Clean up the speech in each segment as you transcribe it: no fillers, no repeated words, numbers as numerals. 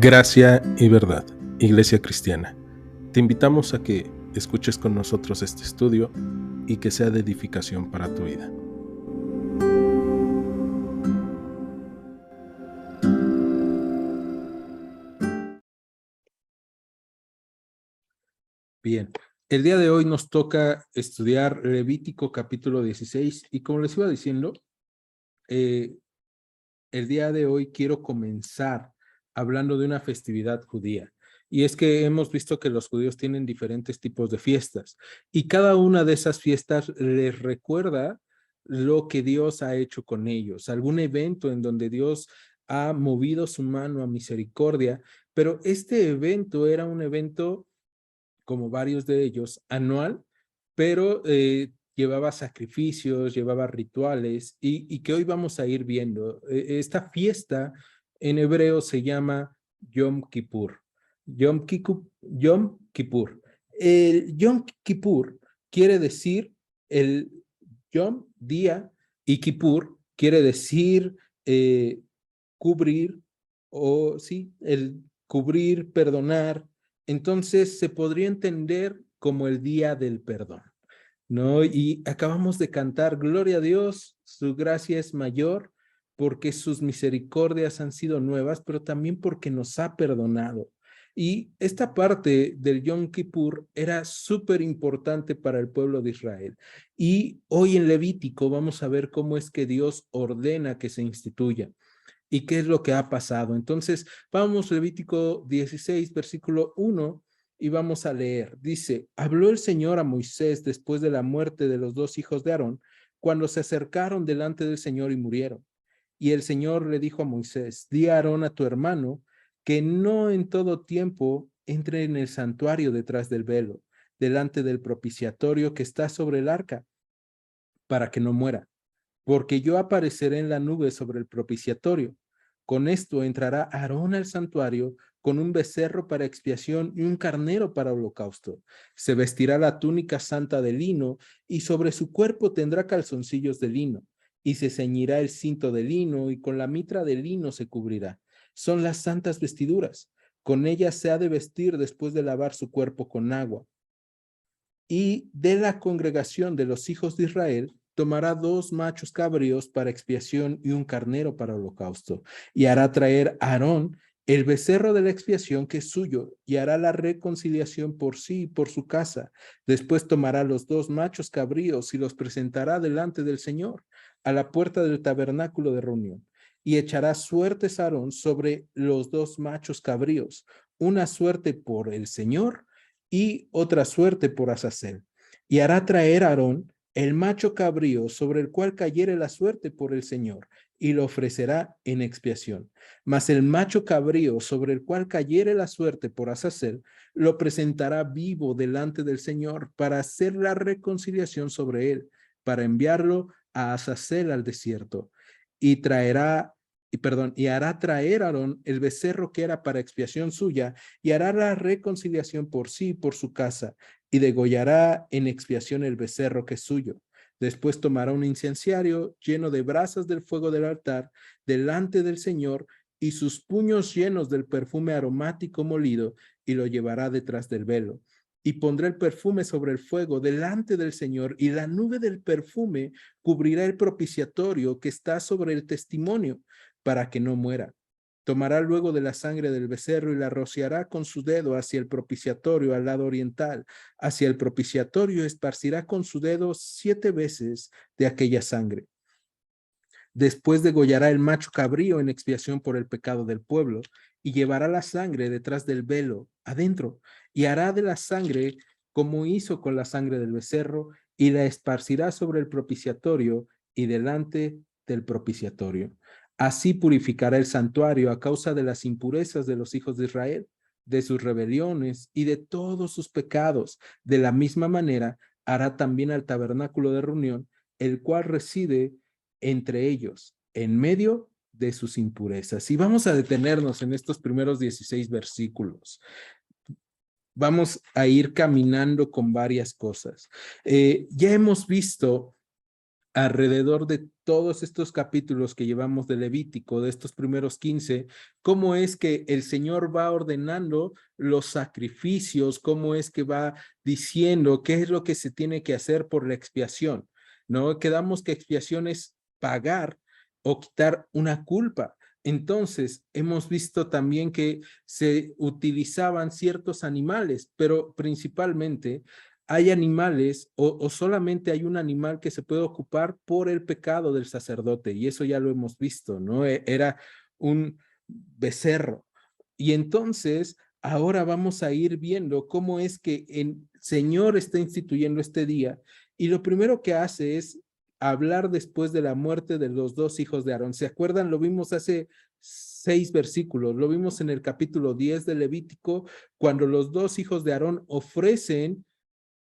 Gracia y verdad, Iglesia Cristiana. Te invitamos a que escuches con nosotros este estudio y que sea de edificación para tu vida. Bien, el día de hoy nos toca estudiar Levítico capítulo 16 y como les iba diciendo, el día de hoy quiero comenzar hablando de una festividad judía. Y es que hemos visto que los judíos tienen diferentes tipos de fiestas y cada una de esas fiestas les recuerda lo que Dios ha hecho con ellos, algún evento en donde Dios ha movido su mano a misericordia, pero este evento era un evento, como varios de ellos, anual, pero llevaba sacrificios, llevaba rituales y que hoy vamos a ir viendo. Esta fiesta en hebreo se llama Yom Kippur. Yom Kippur. El Yom Kippur quiere decir el Yom, día, y Kippur quiere decir cubrir, o sí, el cubrir, perdonar. Entonces se podría entender como el día del perdón, ¿no? Y acabamos de cantar, gloria a Dios, su gracia es mayor porque sus misericordias han sido nuevas, pero también porque nos ha perdonado. Y esta parte del Yom Kippur era súper importante para el pueblo de Israel. Y hoy en Levítico vamos a ver cómo es que Dios ordena que se instituya. ¿Y qué es lo que ha pasado? Entonces, vamos Levítico 16, versículo 1, y vamos a leer. Dice, habló el Señor a Moisés después de la muerte de los dos hijos de Aarón, cuando se acercaron delante del Señor y murieron. Y el Señor le dijo a Moisés, di a Aarón a tu hermano, que no en todo tiempo entre en el santuario detrás del velo, delante del propiciatorio que está sobre el arca, para que no muera, porque yo apareceré en la nube sobre el propiciatorio. Con esto entrará Aarón al santuario con un becerro para expiación y un carnero para holocausto. Se vestirá la túnica santa de lino y sobre su cuerpo tendrá calzoncillos de lino y se ceñirá el cinto de lino y con la mitra de lino se cubrirá. Son las santas vestiduras. Con ellas se ha de vestir después de lavar su cuerpo con agua. Y de la congregación de los hijos de Israel tomará 2 machos cabríos para expiación y un carnero para holocausto. Y hará traer a Aarón el becerro de la expiación que es suyo, y hará la reconciliación por sí y por su casa. Después tomará los 2 machos cabríos y los presentará delante del Señor, a la puerta del tabernáculo de reunión. Y echará suertes a Aarón sobre los 2 machos cabríos, una suerte por el Señor y otra suerte por Azazel. Y hará traer a Aarón el macho cabrío sobre el cual cayere la suerte por el Señor, y lo ofrecerá en expiación. Mas el macho cabrío sobre el cual cayere la suerte por Azazel, lo presentará vivo delante del Señor para hacer la reconciliación sobre él, para enviarlo a Azazel al desierto. Y hará traer a Aarón el becerro que era para expiación suya, y hará la reconciliación por sí y por su casa, y degollará en expiación el becerro que es suyo. Después tomará un incenciario lleno de brasas del fuego del altar delante del Señor, y sus puños llenos del perfume aromático molido, y lo llevará detrás del velo. Y pondrá el perfume sobre el fuego delante del Señor, y la nube del perfume cubrirá el propiciatorio que está sobre el testimonio, para que no muera. Tomará luego de la sangre del becerro y la rociará con su dedo hacia el propiciatorio al lado oriental. Hacia el propiciatorio esparcirá con su dedo 7 veces de aquella sangre. Después degollará el macho cabrío en expiación por el pecado del pueblo, y llevará la sangre detrás del velo, adentro, y hará de la sangre como hizo con la sangre del becerro, y la esparcirá sobre el propiciatorio y delante del propiciatorio. Así purificará el santuario a causa de las impurezas de los hijos de Israel, de sus rebeliones y de todos sus pecados. De la misma manera hará también al tabernáculo de reunión, el cual reside entre ellos, en medio de sus impurezas. Y vamos a detenernos en estos primeros 16 versículos. Vamos a ir caminando con varias cosas. Ya hemos visto alrededor de todos estos capítulos que llevamos de Levítico, de estos primeros 15, cómo es que el Señor va ordenando los sacrificios, cómo es que va diciendo qué es lo que se tiene que hacer por la expiación, ¿no? Quedamos que expiación es pagar o quitar una culpa. Entonces, hemos visto también que se utilizaban ciertos animales, pero principalmente hay animales o solamente hay un animal que se puede ocupar por el pecado del sacerdote, y eso ya lo hemos visto, ¿no? Era un becerro. Y entonces, ahora vamos a ir viendo cómo es que el Señor está instituyendo este día, y lo primero que hace es hablar después de la muerte de los dos hijos de Aarón. ¿Se acuerdan? Lo vimos hace 6 versículos, lo vimos en el capítulo 10 de Levítico, cuando los dos hijos de Aarón ofrecen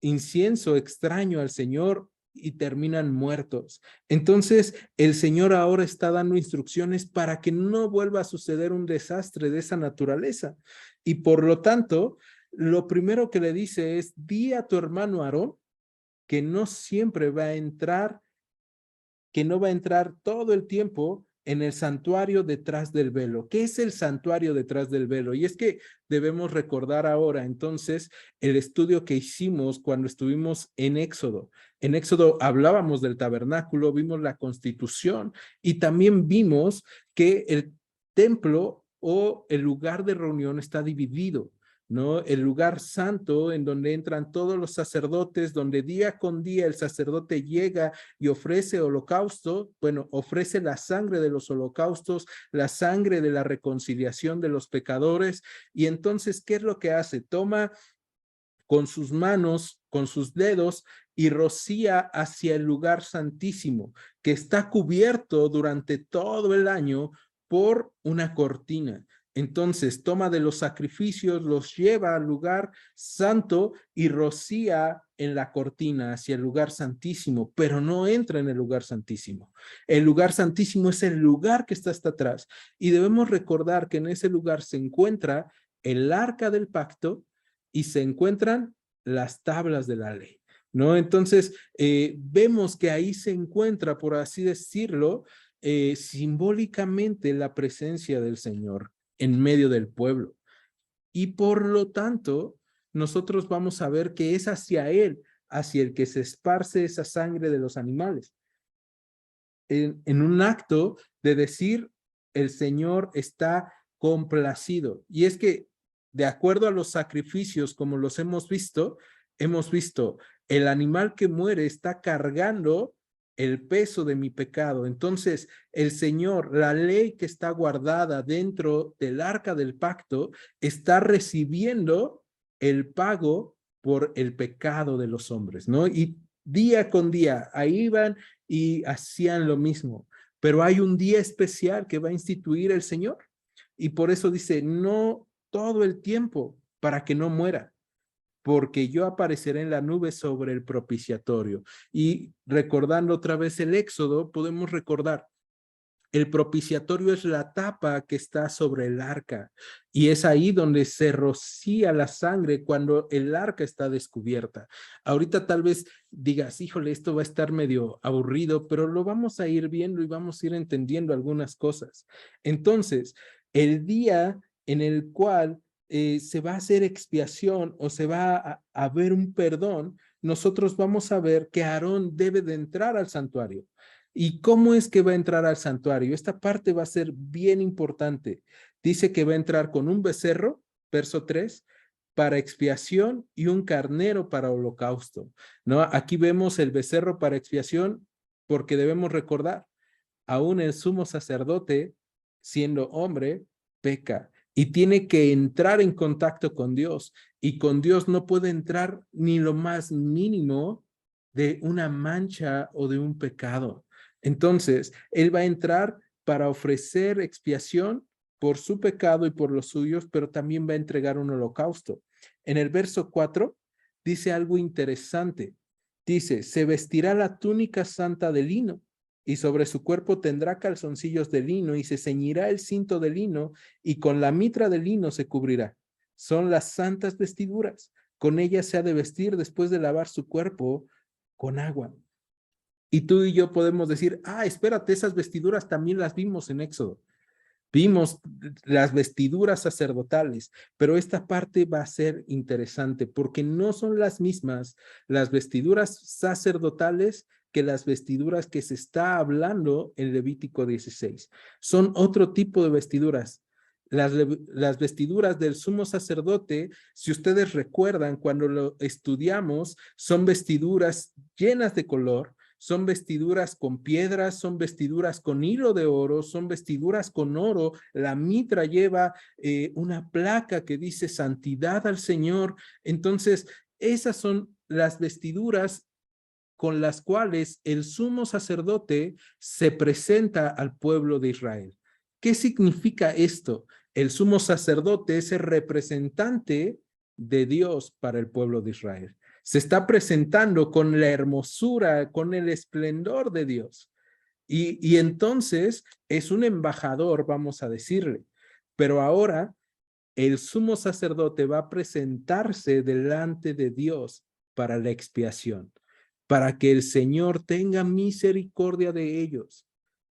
incienso extraño al Señor y terminan muertos. Entonces, el Señor ahora está dando instrucciones para que no vuelva a suceder un desastre de esa naturaleza. Y por lo tanto, lo primero que le dice es, di a tu hermano Aarón que no siempre va a entrar, que no va a entrar todo el tiempo en el santuario detrás del velo. ¿Qué es el santuario detrás del velo? Y es que debemos recordar ahora entonces el estudio que hicimos cuando estuvimos en Éxodo. En Éxodo hablábamos del tabernáculo, vimos la constitución y también vimos que el templo o el lugar de reunión está dividido, ¿no? El lugar santo en donde entran todos los sacerdotes, donde día con día el sacerdote llega y ofrece holocausto, bueno, ofrece la sangre de los holocaustos, la sangre de la reconciliación de los pecadores, y entonces, ¿qué es lo que hace? Toma con sus manos, con sus dedos, y rocía hacia el lugar santísimo, que está cubierto durante todo el año por una cortina. Entonces toma de los sacrificios, los lleva al lugar santo y rocía en la cortina hacia el lugar santísimo, pero no entra en el lugar santísimo. El lugar santísimo es el lugar que está hasta atrás, y debemos recordar que en ese lugar se encuentra el arca del pacto y se encuentran las tablas de la ley, ¿no? Entonces, vemos que ahí se encuentra, por así decirlo, simbólicamente la presencia del Señor en medio del pueblo. Y por lo tanto, nosotros vamos a ver que es hacia Él, hacia el que se esparce esa sangre de los animales. En un acto de decir, el Señor está complacido. Y es que, de acuerdo a los sacrificios, como los hemos visto el animal que muere está cargando el peso de mi pecado. Entonces, el Señor, la ley que está guardada dentro del arca del pacto, está recibiendo el pago por el pecado de los hombres, ¿no? Y día con día, ahí van y hacían lo mismo. Pero hay un día especial que va a instituir el Señor. Y por eso dice, no todo el tiempo, para que no muera, porque yo apareceré en la nube sobre el propiciatorio. Y recordando otra vez el Éxodo, podemos recordar, el propiciatorio es la tapa que está sobre el arca, y es ahí donde se rocía la sangre cuando el arca está descubierta. Ahorita tal vez digas, híjole, esto va a estar medio aburrido, pero lo vamos a ir viendo y vamos a ir entendiendo algunas cosas. Entonces, el día en el cual se va a hacer expiación o se va a ver un perdón, nosotros vamos a ver que Aarón debe de entrar al santuario. ¿Y cómo es que va a entrar al santuario? Esta parte va a ser bien importante. Dice que va a entrar con un becerro, verso 3, para expiación y un carnero para holocausto, ¿no? Aquí vemos el becerro para expiación porque debemos recordar, aún el sumo sacerdote, siendo hombre, peca y tiene que entrar en contacto con Dios, y con Dios no puede entrar ni lo más mínimo de una mancha o de un pecado. Entonces, él va a entrar para ofrecer expiación por su pecado y por los suyos, pero también va a entregar un holocausto. En el verso 4 dice algo interesante. Dice, se vestirá la túnica santa de lino, y sobre su cuerpo tendrá calzoncillos de lino, y se ceñirá el cinto de lino, y con la mitra de lino se cubrirá. Son las santas vestiduras. Con ellas se ha de vestir después de lavar su cuerpo con agua. Y tú y yo podemos decir, espérate, esas vestiduras también las vimos en Éxodo. Vimos las vestiduras sacerdotales, pero esta parte va a ser interesante porque no son las mismas las vestiduras sacerdotales que las vestiduras que se está hablando en Levítico 16. Son otro tipo de vestiduras. Las vestiduras del sumo sacerdote, si ustedes recuerdan, cuando lo estudiamos, son vestiduras llenas de color, son vestiduras con piedras, son vestiduras con hilo de oro, son vestiduras con oro. La mitra lleva una placa que dice santidad al Señor. Entonces, esas son las vestiduras con las cuales el sumo sacerdote se presenta al pueblo de Israel. ¿Qué significa esto? El sumo sacerdote es el representante de Dios para el pueblo de Israel. Se está presentando con la hermosura, con el esplendor de Dios. Y entonces es un embajador, vamos a decirle. Pero ahora el sumo sacerdote va a presentarse delante de Dios para la expiación, para que el Señor tenga misericordia de ellos.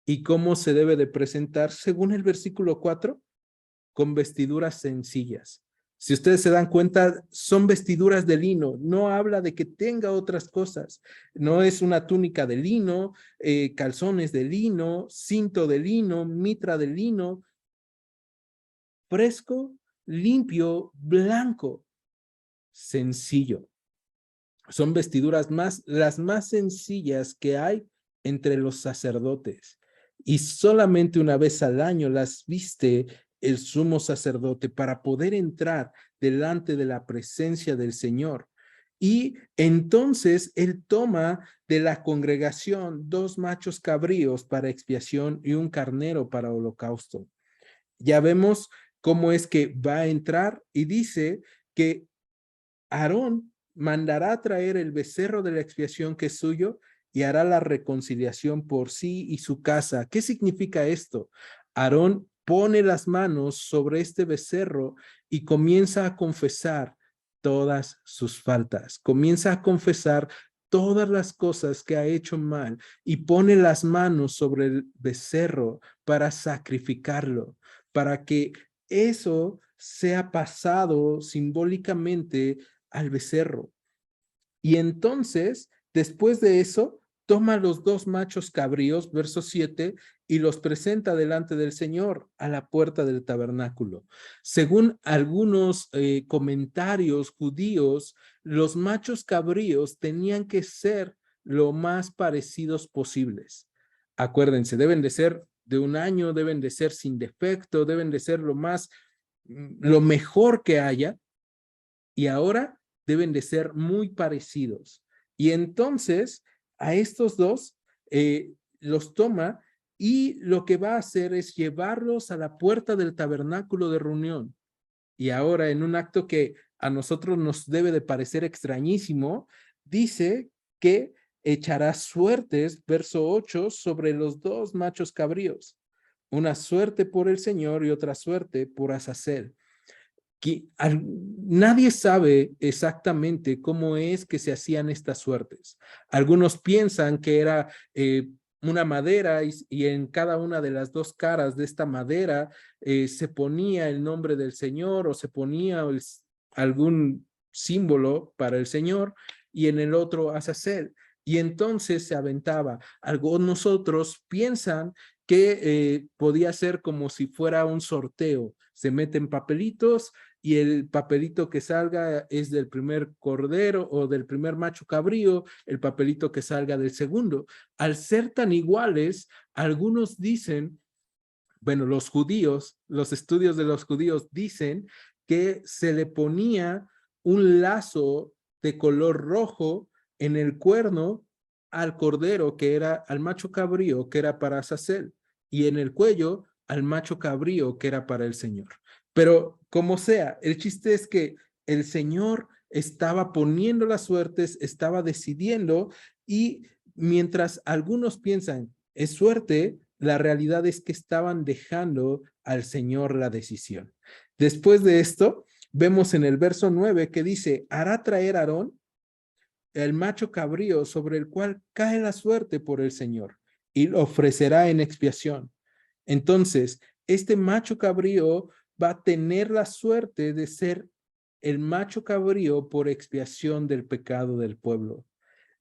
¿Y cómo se debe de presentar? Según el versículo 4, con vestiduras sencillas. Si ustedes se dan cuenta, son vestiduras de lino. No habla de que tenga otras cosas. No es una túnica de lino, calzones de lino, cinto de lino, mitra de lino. Fresco, limpio, blanco, sencillo. Son vestiduras las más sencillas que hay entre los sacerdotes. Y solamente una vez al año las viste el sumo sacerdote para poder entrar delante de la presencia del Señor. Y entonces él toma de la congregación 2 machos cabríos para expiación y un carnero para holocausto. Ya vemos cómo es que va a entrar y dice que Aarón mandará traer el becerro de la expiación que es suyo y hará la reconciliación por sí y su casa. ¿Qué significa esto? Aarón pone las manos sobre este becerro y comienza a confesar todas sus faltas. Comienza a confesar todas las cosas que ha hecho mal y pone las manos sobre el becerro para sacrificarlo, para que eso sea pasado simbólicamente al becerro. Y entonces, después de eso, toma los 2 machos cabríos, verso 7, y los presenta delante del Señor a la puerta del tabernáculo. Según algunos comentarios judíos, los machos cabríos tenían que ser lo más parecidos posibles. Acuérdense, deben de ser de un año, deben de ser sin defecto, deben de ser lo mejor que haya. Y ahora deben de ser muy parecidos. Y entonces a estos dos los toma y lo que va a hacer es llevarlos a la puerta del tabernáculo de reunión. Y ahora en un acto que a nosotros nos debe de parecer extrañísimo, dice que echará suertes, verso 8, sobre los 2 machos cabríos. Una suerte por el Señor y otra suerte por Azazel. Nadie sabe exactamente cómo es que se hacían estas suertes. Algunos piensan que era una madera y en cada una de las 2 caras de esta madera se ponía el nombre del Señor o se ponía algún símbolo para el Señor y en el otro Azazel. Y entonces se aventaba. Algunos otros piensan que podía ser como si fuera un sorteo. Se meten papelitos y el papelito que salga es del primer cordero o del primer macho cabrío, el papelito que salga del segundo. Al ser tan iguales, algunos dicen, bueno, los judíos, los estudios de los judíos dicen que se le ponía un lazo de color rojo en el cuerno al cordero, que era al macho cabrío, que era para Azazel, y en el cuello al macho cabrío, que era para el Señor. Pero como sea, el chiste es que el Señor estaba poniendo las suertes, estaba decidiendo, y mientras algunos piensan, es suerte, la realidad es que estaban dejando al Señor la decisión. Después de esto, vemos en el verso 9 que dice, hará traer Aarón el macho cabrío sobre el cual cae la suerte por el Señor y lo ofrecerá en expiación. Entonces, este macho cabrío va a tener la suerte de ser el macho cabrío por expiación del pecado del pueblo.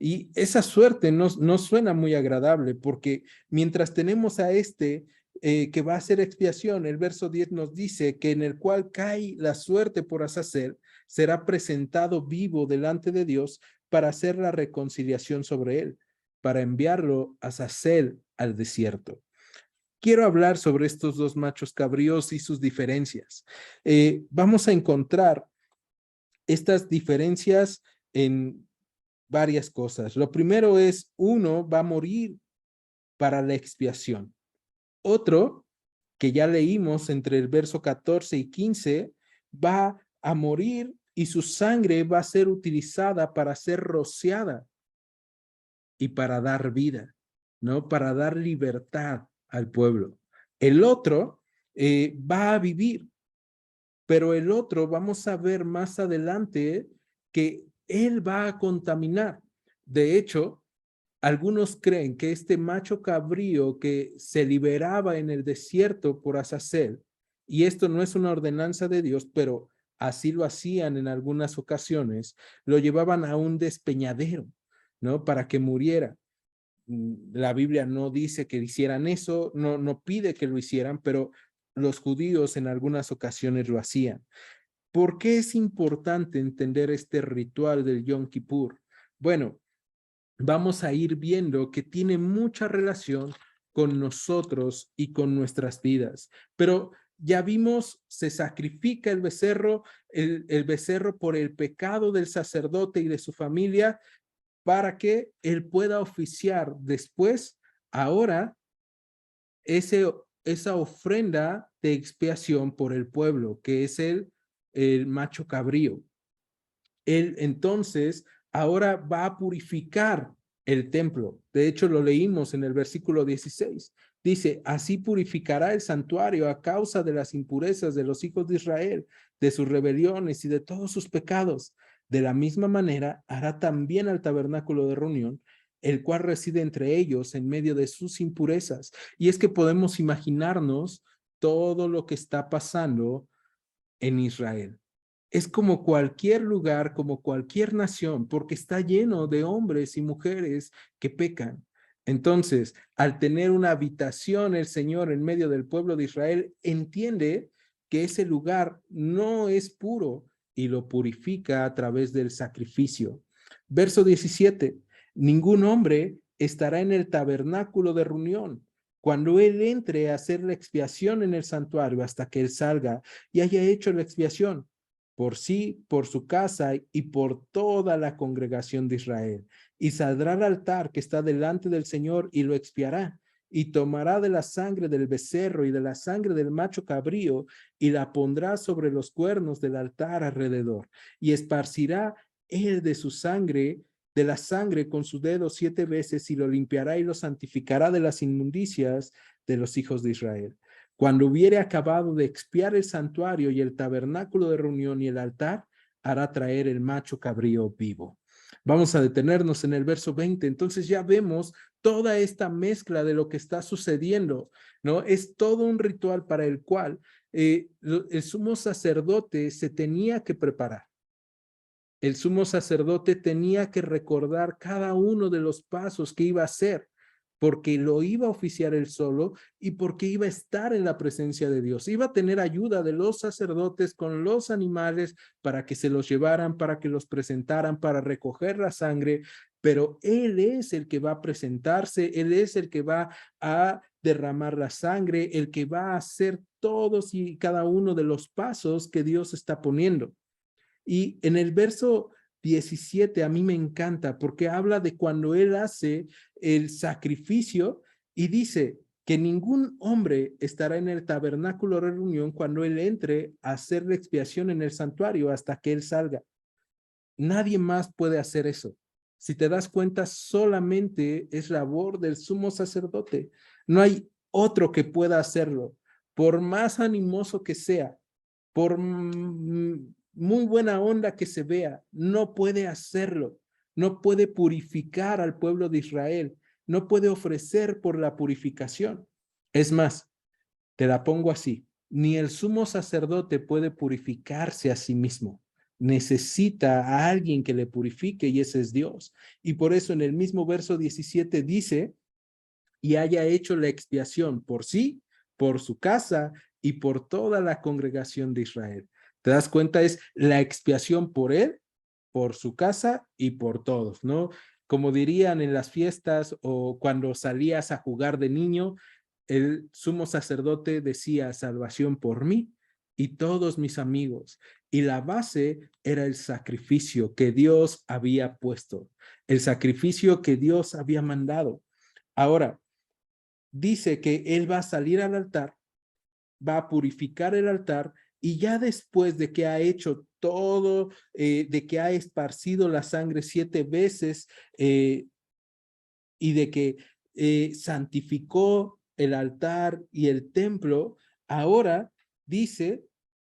Y esa suerte no suena muy agradable, porque mientras tenemos a este que va a hacer expiación, el verso 10 nos dice que en el cual cae la suerte por Azazel, será presentado vivo delante de Dios para hacer la reconciliación sobre él, para enviarlo a Azazel al desierto. Quiero hablar sobre estos dos machos cabríos y sus diferencias. Vamos a encontrar estas diferencias en varias cosas. Lo primero es, uno va a morir para la expiación. Otro, que ya leímos entre el verso 14 y 15, va a morir y su sangre va a ser utilizada para ser rociada y para dar vida, ¿no? Para dar libertad al pueblo. El otro va a vivir, pero el otro vamos a ver más adelante que él va a contaminar. De hecho, algunos creen que este macho cabrío que se liberaba en el desierto por Azazel, y esto no es una ordenanza de Dios, pero así lo hacían en algunas ocasiones, lo llevaban a un despeñadero, ¿no? Para que muriera. La Biblia no dice que hicieran eso, no pide que lo hicieran, pero los judíos en algunas ocasiones lo hacían. ¿Por qué es importante entender este ritual del Yom Kippur? Bueno, vamos a ir viendo que tiene mucha relación con nosotros y con nuestras vidas. Pero ya vimos, se sacrifica el becerro por el pecado del sacerdote y de su familia para que él pueda oficiar después, ahora, esa ofrenda de expiación por el pueblo, que es el macho cabrío. Él entonces ahora va a purificar el templo. De hecho, lo leímos en el versículo 16. Dice, así purificará el santuario a causa de las impurezas de los hijos de Israel, de sus rebeliones y de todos sus pecados. De la misma manera, hará también al tabernáculo de reunión, el cual reside entre ellos en medio de sus impurezas. Y es que podemos imaginarnos todo lo que está pasando en Israel. Es como cualquier lugar, como cualquier nación, porque está lleno de hombres y mujeres que pecan. Entonces, al tener una habitación el Señor en medio del pueblo de Israel, entiende que ese lugar no es puro y lo purifica a través del sacrificio. Verso 17, ningún hombre estará en el tabernáculo de reunión cuando él entre a hacer la expiación en el santuario hasta que él salga y haya hecho la expiación por sí, por su casa y por toda la congregación de Israel. Y saldrá al altar que está delante del Señor y lo expiará. Y tomará de la sangre del becerro y de la sangre del macho cabrío y la pondrá sobre los cuernos del altar alrededor. Y esparcirá él de la sangre con su dedo 7 veces y lo limpiará y lo santificará de las inmundicias de los hijos de Israel. Cuando hubiere acabado de expiar el santuario y el tabernáculo de reunión y el altar, hará traer el macho cabrío vivo. Vamos a detenernos en el verso 20. Entonces ya vemos toda esta mezcla de lo que está sucediendo, ¿no? Es todo un ritual para el cual el sumo sacerdote se tenía que preparar. El sumo sacerdote tenía que recordar cada uno de los pasos que iba a hacer, porque lo iba a oficiar él solo y porque iba a estar en la presencia de Dios. Iba a tener ayuda de los sacerdotes con los animales para que se los llevaran, para que los presentaran, para recoger la sangre, pero él es el que va a presentarse, él es el que va a derramar la sangre, el que va a hacer todos y cada uno de los pasos que Dios está poniendo. Y en el verso 17 a mí me encanta porque habla de cuando él hace el sacrificio y dice que ningún hombre estará en el tabernáculo de reunión cuando él entre a hacer la expiación en el santuario hasta que él salga. Nadie más puede hacer eso. Si te das cuenta, solamente es labor del sumo sacerdote. No hay otro que pueda hacerlo. Por más animoso que sea, por muy buena onda que se vea, no puede hacerlo. no puede purificar al pueblo de Israel, no puede ofrecer por la purificación. Es más, te la pongo así, ni el sumo sacerdote puede purificarse a sí mismo. Necesita a alguien que le purifique y ese es Dios. Y por eso en el mismo verso 17 dice, y haya hecho la expiación por sí, por su casa y por toda la congregación de Israel. ¿Te das cuenta? Es la expiación por él, por su casa y por todos, ¿no? Como dirían en las fiestas o cuando salías a jugar de niño, el sumo sacerdote decía salvación por mí y todos mis amigos. Y la base era el sacrificio que Dios había puesto, el sacrificio que Dios había mandado. Ahora, dice que él va a salir al altar, va a purificar el altar y ya después de que ha hecho todo, de que ha esparcido la sangre 7 veces y de que santificó el altar y el templo, ahora dice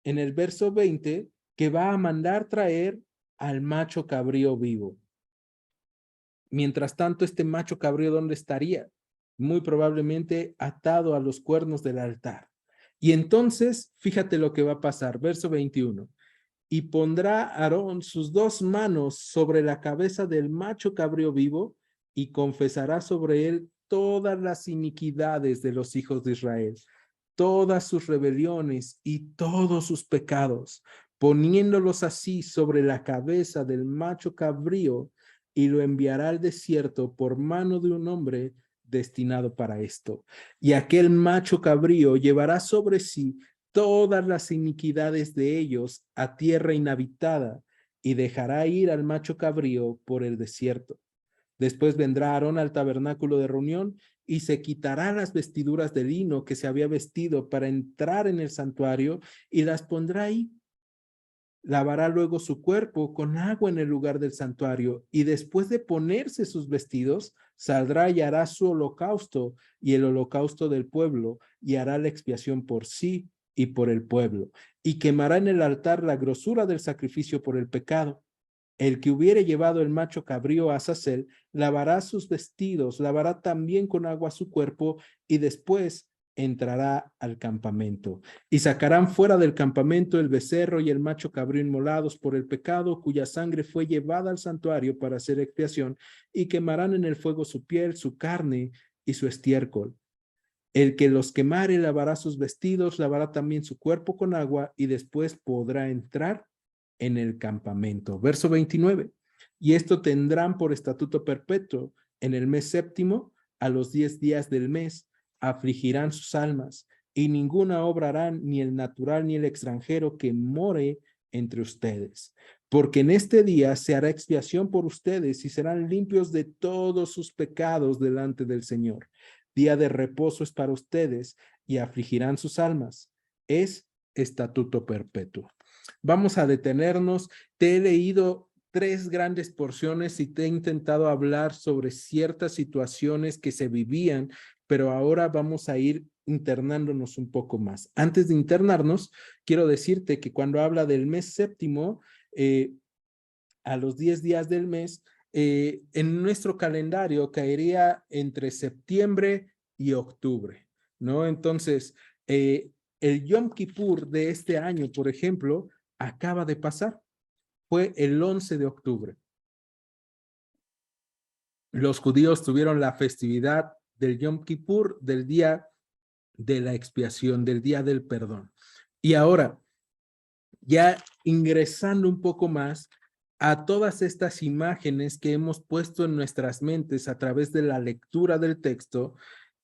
en el verso 20 que va a mandar traer al macho cabrío vivo. Mientras tanto, este macho cabrío, ¿dónde estaría? Muy probablemente atado a los cuernos del altar. Y entonces, fíjate lo que va a pasar, verso 21. Y pondrá Aarón sus 2 manos sobre la cabeza del macho cabrío vivo y confesará sobre él todas las iniquidades de los hijos de Israel, todas sus rebeliones y todos sus pecados, poniéndolos así sobre la cabeza del macho cabrío, y lo enviará al desierto por mano de un hombre destinado para esto. Y aquel macho cabrío llevará sobre sí todas las iniquidades de ellos a tierra inhabitada y dejará ir al macho cabrío por el desierto. Después vendrá Aarón al tabernáculo de reunión y se quitará las vestiduras de lino que se había vestido para entrar en el santuario y las pondrá ahí. Lavará luego su cuerpo con agua en el lugar del santuario y después de ponerse sus vestidos, saldrá y hará su holocausto y el holocausto del pueblo y hará la expiación por sí y por el pueblo y quemará en el altar la grosura del sacrificio por el pecado. El que hubiere llevado el macho cabrío a Azazel, lavará sus vestidos, lavará también con agua su cuerpo y después entrará al campamento. Y sacarán fuera del campamento el becerro y el macho cabrío inmolados por el pecado, cuya sangre fue llevada al santuario para hacer expiación, y quemarán en el fuego su piel, su carne y su estiércol. El que los quemare lavará sus vestidos, lavará también su cuerpo con agua y después podrá entrar en el campamento. Verso 29. Y esto tendrán por estatuto perpetuo en el mes séptimo, a los 10 días del mes, afligirán sus almas y ninguna obra harán ni el natural ni el extranjero que more entre ustedes. Porque en este día se hará expiación por ustedes y serán limpios de todos sus pecados delante del Señor. Día de reposo es para ustedes y afligirán sus almas. Es estatuto perpetuo. Vamos a detenernos. Te he leído 3 grandes porciones y te he intentado hablar sobre ciertas situaciones que se vivían, pero ahora vamos a ir internándonos un poco más. Antes de internarnos, quiero decirte que cuando habla del mes séptimo, a los 10 días del mes, en nuestro calendario caería entre septiembre y octubre, ¿no? Entonces, el Yom Kippur de este año, por ejemplo, acaba de pasar. Fue el 11 de octubre. Los judíos tuvieron la festividad del Yom Kippur, del día de la expiación, del día del perdón. Y ahora, ya ingresando un poco más a todas estas imágenes que hemos puesto en nuestras mentes a través de la lectura del texto,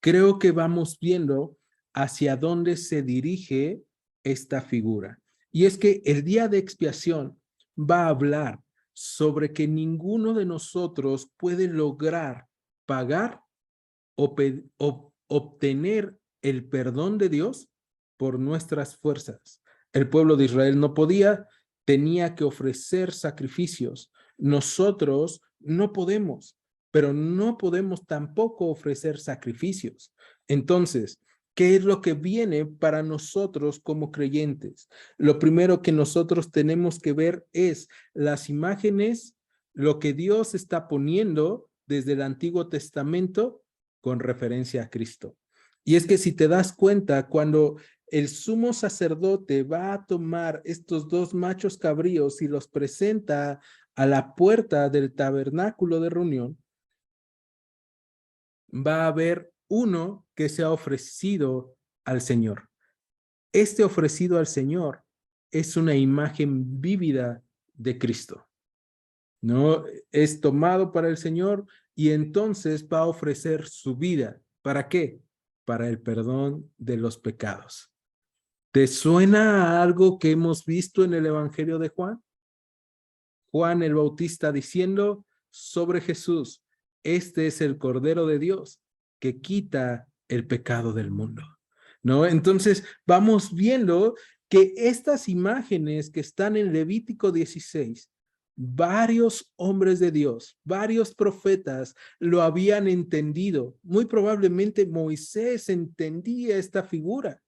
creo que vamos viendo hacia dónde se dirige esta figura. Y es que el día de expiación va a hablar sobre que ninguno de nosotros puede lograr pagar o obtener el perdón de Dios por nuestras fuerzas. El pueblo de Israel no podía, tenía que ofrecer sacrificios. Nosotros no podemos, pero no podemos tampoco ofrecer sacrificios. Entonces, ¿qué es lo que viene para nosotros como creyentes? Lo primero que nosotros tenemos que ver es las imágenes lo que Dios está poniendo desde el Antiguo Testamento con referencia a Cristo. Y es que si te das cuenta, cuando el sumo sacerdote va a tomar estos dos machos cabríos y los presenta a la puerta del tabernáculo de reunión, va a haber uno que se ha ofrecido al Señor. Este ofrecido al Señor es una imagen vívida de Cristo, ¿no? Es tomado para el Señor y entonces va a ofrecer su vida. ¿Para qué? Para el perdón de los pecados. ¿Te suena a algo que hemos visto en el Evangelio de Juan? Juan el Bautista diciendo sobre Jesús, este es el Cordero de Dios que quita el pecado del mundo, ¿no? Entonces vamos viendo que estas imágenes que están en Levítico 16, varios hombres de Dios, varios profetas lo habían entendido. Muy probablemente Moisés entendía esta figura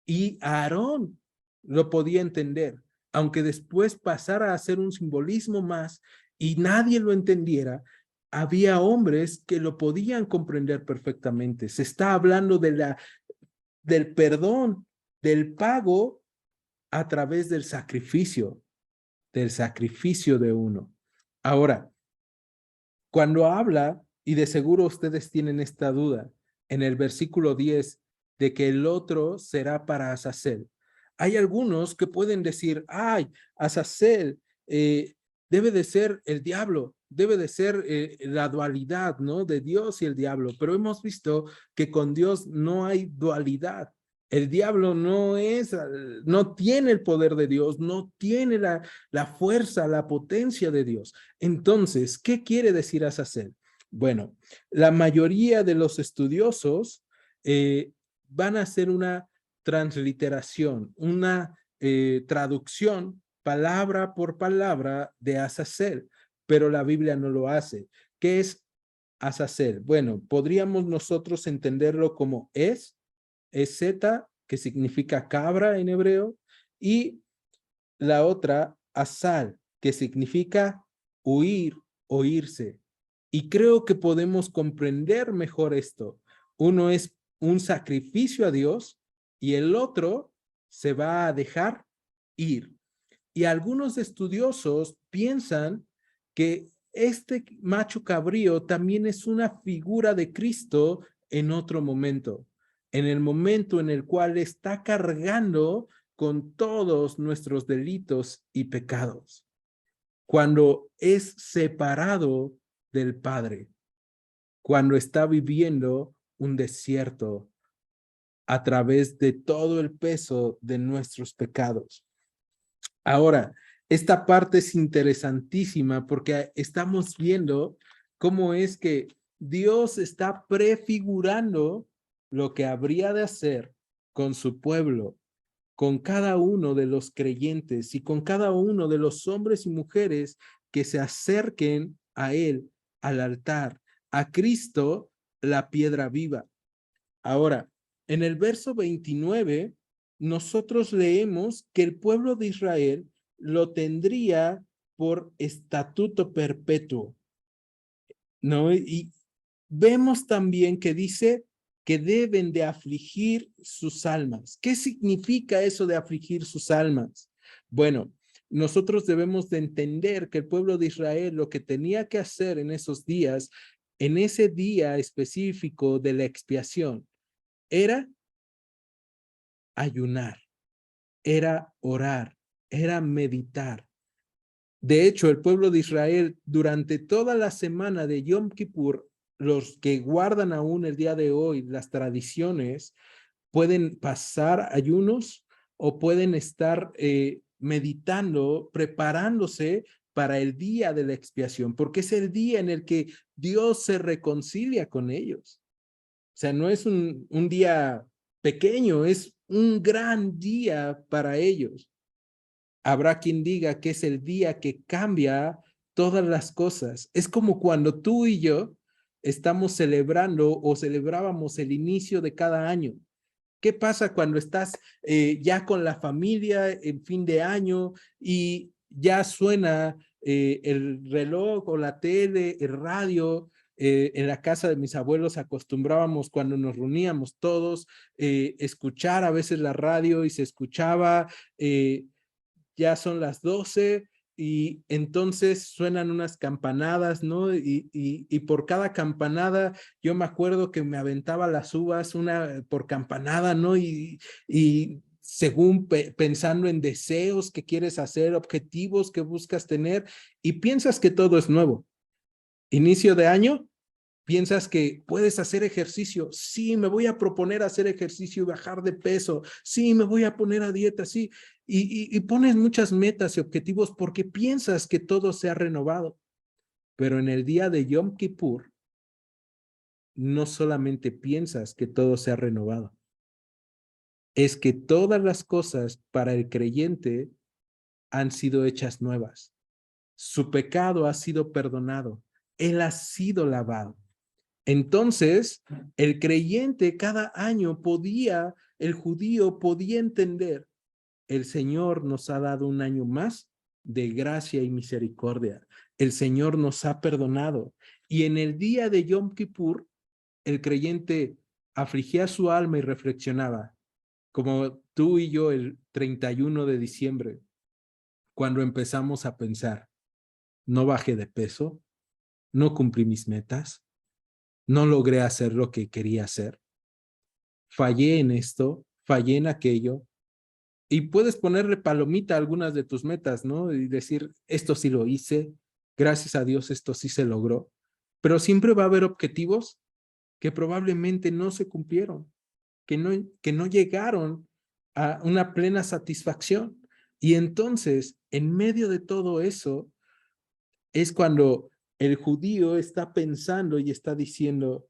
y Aarón lo podía entender, aunque después pasara a ser un simbolismo más y nadie lo entendiera. Había hombres que lo podían comprender perfectamente. Se está hablando del perdón, del pago a través del sacrificio de uno. Ahora, cuando habla, y de seguro ustedes tienen esta duda, en el versículo 10, de que el otro será para Azazel. Hay algunos que pueden decir, ay, Azazel debe de ser el diablo, debe de ser la dualidad, ¿no? De Dios y el diablo, pero hemos visto que con Dios no hay dualidad. El diablo no tiene el poder de Dios, no tiene la fuerza, la potencia de Dios. Entonces, ¿qué quiere decir Azazel? Bueno, la mayoría de los estudiosos van a hacer una transliteración, una traducción palabra por palabra de Azazel, pero la Biblia no lo hace. ¿Qué es Azazel? Bueno, podríamos nosotros entenderlo como es Z, que significa cabra en hebreo, y la otra, Azal, que significa huir o irse. Y creo que podemos comprender mejor esto. Uno es un sacrificio a Dios y el otro se va a dejar ir. Y algunos estudiosos piensan que este macho cabrío también es una figura de Cristo en otro momento, en el momento en el cual está cargando con todos nuestros delitos y pecados, cuando es separado del Padre, cuando está viviendo un desierto a través de todo el peso de nuestros pecados. Ahora, esta parte es interesantísima porque estamos viendo cómo es que Dios está prefigurando lo que habría de hacer con su pueblo, con cada uno de los creyentes y con cada uno de los hombres y mujeres que se acerquen a Él, al altar, a Cristo, la piedra viva. Ahora, en el verso 29, nosotros leemos que el pueblo de Israel lo tendría por estatuto perpetuo, ¿no? Y vemos también que dice que deben de afligir sus almas. ¿Qué significa eso de afligir sus almas? Bueno, nosotros debemos de entender que el pueblo de Israel lo que tenía que hacer en esos días, en ese día específico de la expiación, era ayunar, era orar, era meditar. De hecho, el pueblo de Israel durante toda la semana de Yom Kippur, los que guardan aún el día de hoy las tradiciones, pueden pasar ayunos o pueden estar meditando, preparándose para el día de la expiación, porque es el día en el que Dios se reconcilia con ellos. O sea, no es un día pequeño, es un gran día para ellos. Habrá quien diga que es el día que cambia todas las cosas. Es como cuando tú y yo estamos celebrando o celebrábamos el inicio de cada año. ¿Qué pasa cuando estás ya con la familia en fin de año y ya suena el reloj o la tele, el radio. En la casa de mis abuelos acostumbrábamos cuando nos reuníamos todos escuchar a veces la radio y se escuchaba ya son las 12 y entonces suenan unas campanadas, ¿no? Y por cada campanada yo me acuerdo que me aventaba las uvas una por campanada, ¿no? Y según pensando en deseos que quieres hacer, objetivos que buscas tener y piensas que todo es nuevo. Inicio de año, piensas que puedes hacer ejercicio. Sí, me voy a proponer hacer ejercicio y bajar de peso. Sí, me voy a poner a dieta, sí. Y pones muchas metas y objetivos porque piensas que todo se ha renovado. Pero en el día de Yom Kippur, no solamente piensas que todo se ha renovado, es que todas las cosas para el creyente han sido hechas nuevas. Su pecado ha sido perdonado. Él ha sido lavado. Entonces, el creyente cada año el judío podía entender, el Señor nos ha dado un año más de gracia y misericordia. El Señor nos ha perdonado. Y en el día de Yom Kippur, el creyente afligía su alma y reflexionaba, como tú y yo el 31 de diciembre, cuando empezamos a pensar, no bajé de peso, no cumplí mis metas, no logré hacer lo que quería hacer, fallé en esto, fallé en aquello, y puedes ponerle palomita a algunas de tus metas, ¿no? Y decir, esto sí lo hice, gracias a Dios esto sí se logró, pero siempre va a haber objetivos que probablemente no se cumplieron, que no llegaron a una plena satisfacción. Y entonces, en medio de todo eso, es cuando el judío está pensando y está diciendo,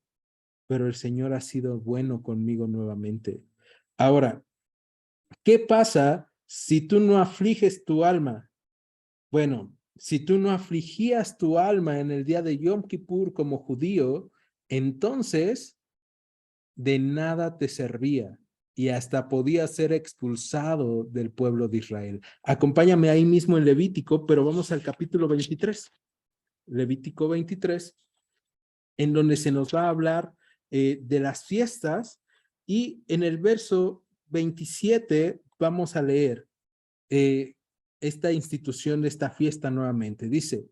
pero el Señor ha sido bueno conmigo nuevamente. Ahora, ¿qué pasa si tú no afliges tu alma? Bueno, si tú no afligías tu alma en el día de Yom Kippur como judío, entonces de nada te servía y hasta podía ser expulsado del pueblo de Israel. Acompáñame ahí mismo en Levítico, pero vamos al capítulo 23. Levítico 23, en donde se nos va a hablar de las fiestas y en el verso 27 vamos a leer esta institución de esta fiesta nuevamente. Dice,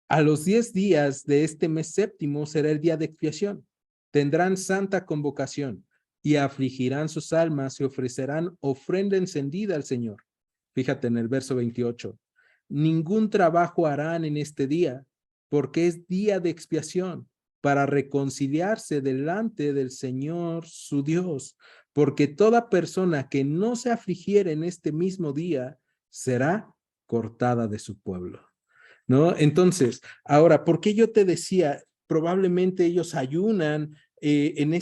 a los 10 días de este mes séptimo será el día de expiación. Tendrán santa convocación y afligirán sus almas y ofrecerán ofrenda encendida al Señor. Fíjate en el verso 28. Ningún trabajo harán en este día, porque es día de expiación, para reconciliarse delante del Señor su Dios, porque toda persona que no se afligiere en este mismo día será cortada de su pueblo. ¿No? Entonces, ahora, ¿por qué yo te decía, probablemente ellos ayunan en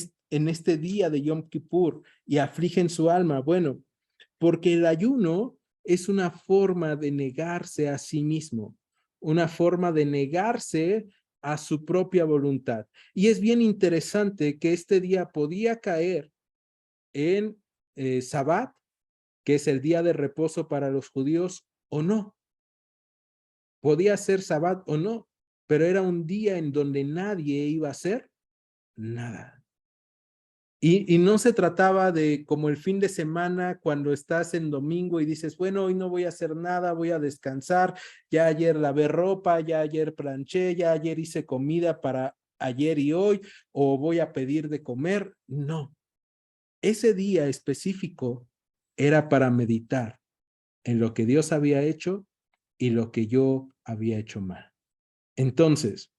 este día de Yom Kippur y afligen su alma? Bueno, porque el ayuno es una forma de negarse a sí mismo, una forma de negarse a su propia voluntad. Y es bien interesante que este día podía caer en Sabbat, que es el día de reposo para los judíos, o no. Podía ser Sabbat o no, pero era un día en donde nadie iba a hacer nada. Y no se trataba de como el fin de semana cuando estás en domingo y dices, bueno, hoy no voy a hacer nada, voy a descansar, ya ayer lavé ropa, ya ayer planché, ya ayer hice comida para ayer y hoy, o voy a pedir de comer. No, ese día específico era para meditar en lo que Dios había hecho y lo que yo había hecho mal. Entonces,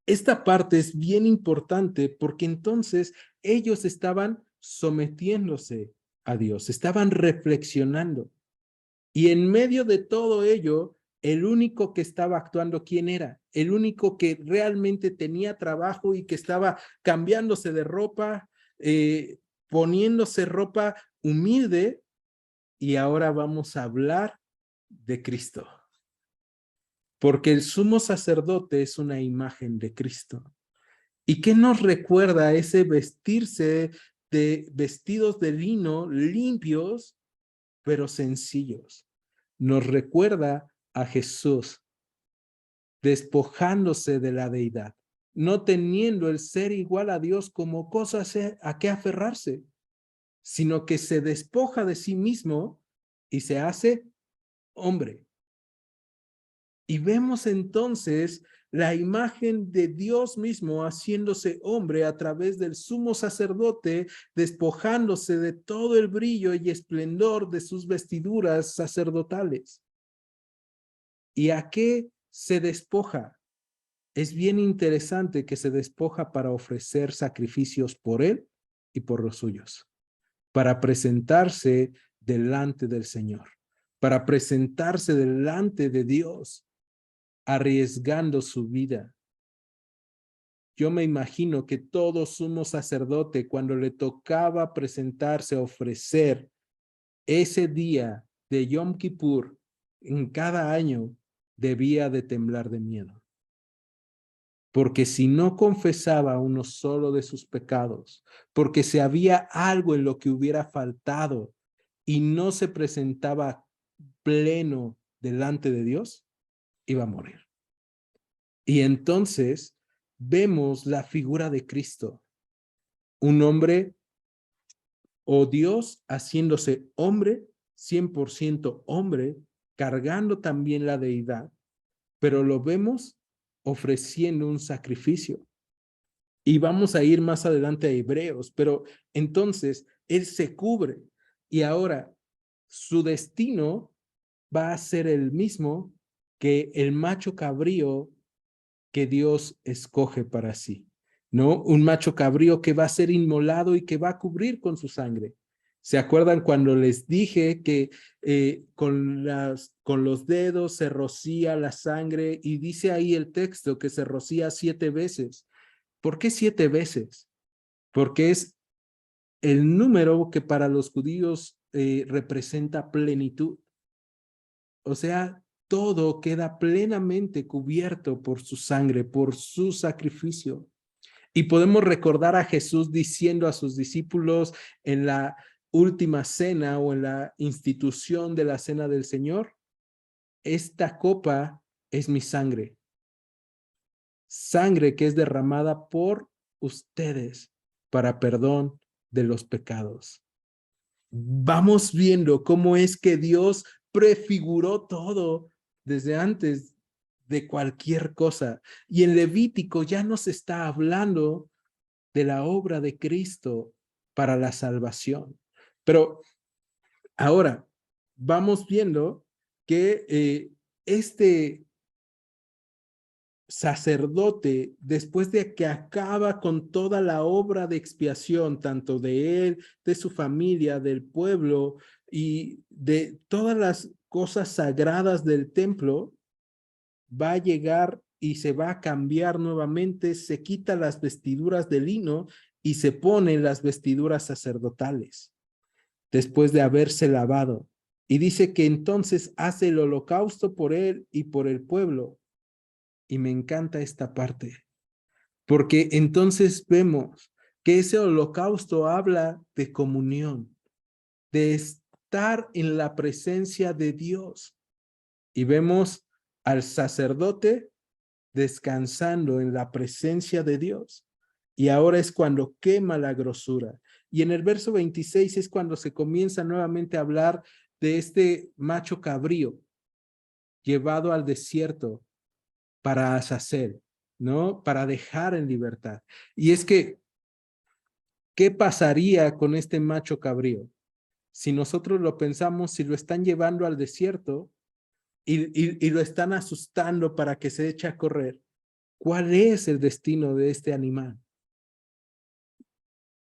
esta parte es bien importante porque entonces ellos estaban sometiéndose a Dios, estaban reflexionando. Y en medio de todo ello, el único que estaba actuando, ¿quién era? El único que realmente tenía trabajo y que estaba cambiándose de ropa, poniéndose ropa humilde. Y ahora vamos a hablar de Cristo. Porque el sumo sacerdote es una imagen de Cristo. ¿Y qué nos recuerda ese vestirse de vestidos de lino limpios, pero sencillos? Nos recuerda a Jesús, despojándose de la deidad, no teniendo el ser igual a Dios como cosa a que aferrarse, sino que se despoja de sí mismo y se hace hombre. Y vemos entonces la imagen de Dios mismo haciéndose hombre a través del sumo sacerdote, despojándose de todo el brillo y esplendor de sus vestiduras sacerdotales. ¿Y a qué se despoja? Es bien interesante que se despoja para ofrecer sacrificios por él y por los suyos, para presentarse delante del Señor, para presentarse delante de Dios, arriesgando su vida. Yo me imagino que todo sumo sacerdote, cuando le tocaba presentarse, ofrecer ese día de Yom Kippur en cada año, debía de temblar de miedo. Porque si no confesaba uno solo de sus pecados, porque si había algo en lo que hubiera faltado y no se presentaba pleno delante de Dios, iba a morir. Y entonces vemos la figura de Cristo, un hombre o Dios haciéndose hombre, 100% hombre, cargando también la deidad, pero lo vemos ofreciendo un sacrificio. Y vamos a ir más adelante a Hebreos, pero entonces él se cubre y ahora su destino va a ser el mismo que el macho cabrío que Dios escoge para sí, ¿no? Un macho cabrío que va a ser inmolado y que va a cubrir con su sangre. ¿Se acuerdan cuando les dije que con los dedos se rocía la sangre? Y dice ahí el texto que se rocía 7 veces. ¿Por qué 7 veces? Porque es el número que para los judíos representa plenitud. O sea, todo queda plenamente cubierto por su sangre, por su sacrificio. Y podemos recordar a Jesús diciendo a sus discípulos en la última cena o en la institución de la cena del Señor, esta copa es mi sangre, sangre que es derramada por ustedes para perdón de los pecados. Vamos viendo cómo es que Dios prefiguró todo desde antes de cualquier cosa. Y en Levítico ya nos está hablando de la obra de Cristo para la salvación. Pero ahora vamos viendo que este sacerdote, después de que acaba con toda la obra de expiación, tanto de él, de su familia, del pueblo y de todas las cosas sagradas del templo, va a llegar y se va a cambiar nuevamente, se quita las vestiduras de lino y se ponen las vestiduras sacerdotales, después de haberse lavado. Y dice que entonces hace el holocausto por él y por el pueblo. Y me encanta esta parte, porque entonces vemos que ese holocausto habla de comunión, de estar en la presencia de Dios. Y vemos al sacerdote descansando en la presencia de Dios. Y ahora es cuando quema la grosura. Y en el verso 26 es cuando se comienza nuevamente a hablar de este macho cabrío llevado al desierto para Azazel, ¿no? Para dejar en libertad. Y es que, ¿qué pasaría con este macho cabrío? Si nosotros lo pensamos, si lo están llevando al desierto y lo están asustando para que se eche a correr, ¿cuál es el destino de este animal?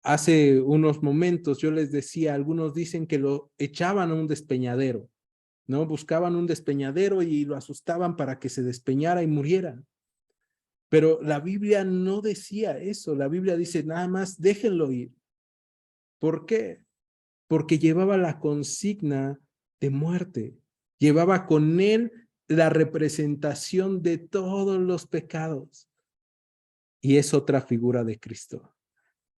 Hace unos momentos yo les decía, algunos dicen que lo echaban a un despeñadero, ¿no? Buscaban un despeñadero y lo asustaban para que se despeñara y muriera. Pero la Biblia no decía eso. La Biblia dice nada más déjenlo ir. ¿Por qué? Porque llevaba la consigna de muerte. Llevaba con él la representación de todos los pecados. Y es otra figura de Cristo.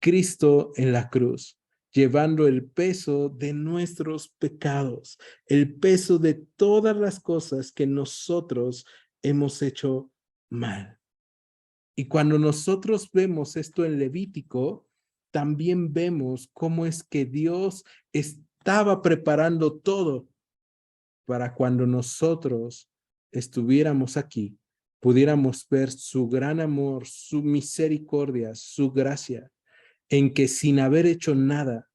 Cristo en la cruz, llevando el peso de nuestros pecados, el peso de todas las cosas que nosotros hemos hecho mal. Y cuando nosotros vemos esto en Levítico, también vemos cómo es que Dios estaba preparando todo para cuando nosotros estuviéramos aquí, pudiéramos ver su gran amor, su misericordia, su gracia, en que sin haber hecho nada,